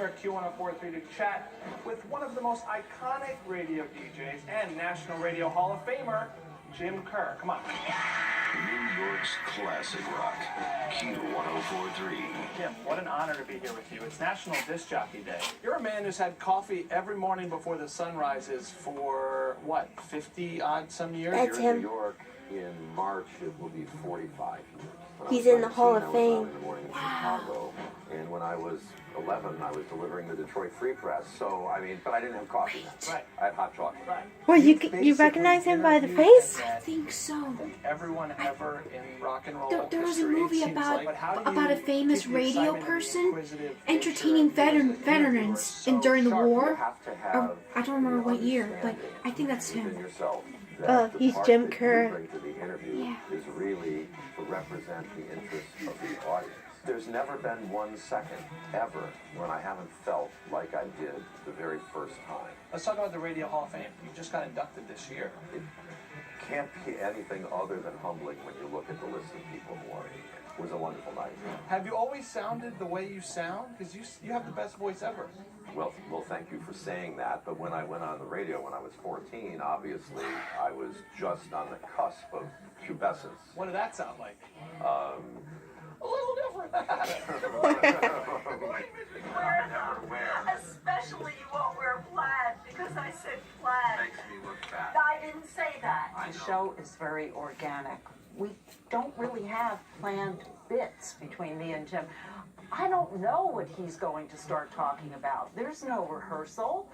at Q1043 to chat with one of the most iconic radio DJs and National Radio Hall of Famer, Jim Kerr. Come on. New York's classic rock, Q1043. Jim, what an honor to be here with you. It's National Disc Jockey Day. You're a man who's had coffee every morning before the sun rises for, what, 50-odd some years? That's Here in him. New York, in March, it will be 45 years. When I He's was in the Hall 19, of I was Fame. out in the morning in Chicago, and when I was 11, I was delivering the Detroit Free Press. So, I mean, but I didn't have coffee then. Right. I had hot chocolate. Right. Well, you recognize him by the face? I think so. Everyone ever in rock and roll There was a history, it movie seems about like. But how do you a famous keep the radio excitement and the person inquisitive entertaining nature of you as an veterans interviewer and during the so sharp? You war. have to Or, have I don't remember what year, but understanding I think that's within him. yourself Oh, that the he's part Jim that you Kerr. bring to the interview Yeah. is really to represent the interests of the audience. There's never been 1 second ever when I haven't felt like I did the very first time. Let's talk about the Radio Hall of Fame. You just got inducted this year. It can't be anything other than humbling when you look at the list of people who are in here. It was a wonderful night. Have you always sounded the way you sound? Because you have the best voice ever. Well, thank you for saying that. But when I went on the radio when I was 14, obviously I was just on the cusp of pubescence. What did that sound like? A little different. Especially you won't wear plaid because I said plaid. Makes me look fat. I didn't say that. The show is very organic. We don't really have planned bits between me and Jim. I don't know what he's going to start talking about. There's no rehearsal.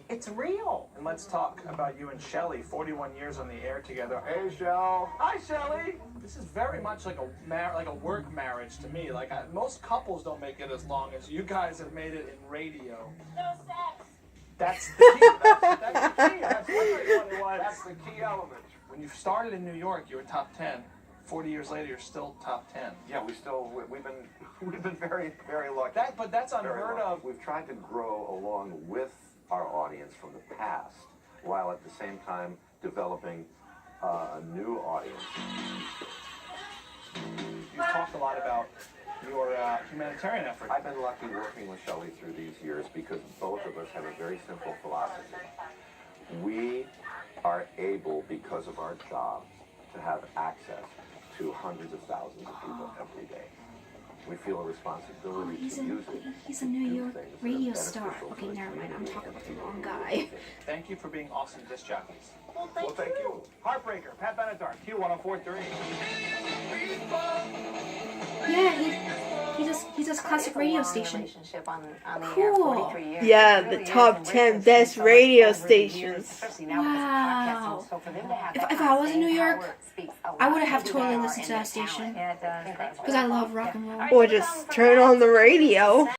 It's real. And let's talk about you and Shelley, 41 years on the air together. Hey, Shell. Hi, Shelley. This is very much like a work marriage to me. Like most couples don't make it as long as you guys have made it in radio. No sex. That's the key. That's the key. That's what it was. That's the key element. When you started in New York, you were top 10. 40 years later, you're still top 10. Yeah, we've been very, very lucky. But that's Very unheard lucky. of. We've tried to grow along with our audience from the past, while at the same time developing a new audience. You've talked a lot about your humanitarian effort. I've been lucky working with Shelley through these years because both of us have a very simple philosophy. We are able, because of our jobs, to have access to hundreds of thousands of people every day. We feel a responsibility to use it. He's a to New do York things that are radio star. beneficial Okay, to the never mind. I'm community talking and to the people wrong who guy. live here. Thank you for being awesome disc jockeys. Well, thank you. Heartbreaker, Pat Benatar, Q1043. Yeah, he does classic radio station. Relationship on the Cool. air 43 years. Yeah, It the really is, top and 10 we've best seen so much radio over the years, stations. especially now because of Wow. podcasting. So for them to have If that I kind of was in New staying York, power speaks a I lot would have to totally their listened to that talent. station. Yeah, it does. Because I love rock and roll. Or just turn on the radio.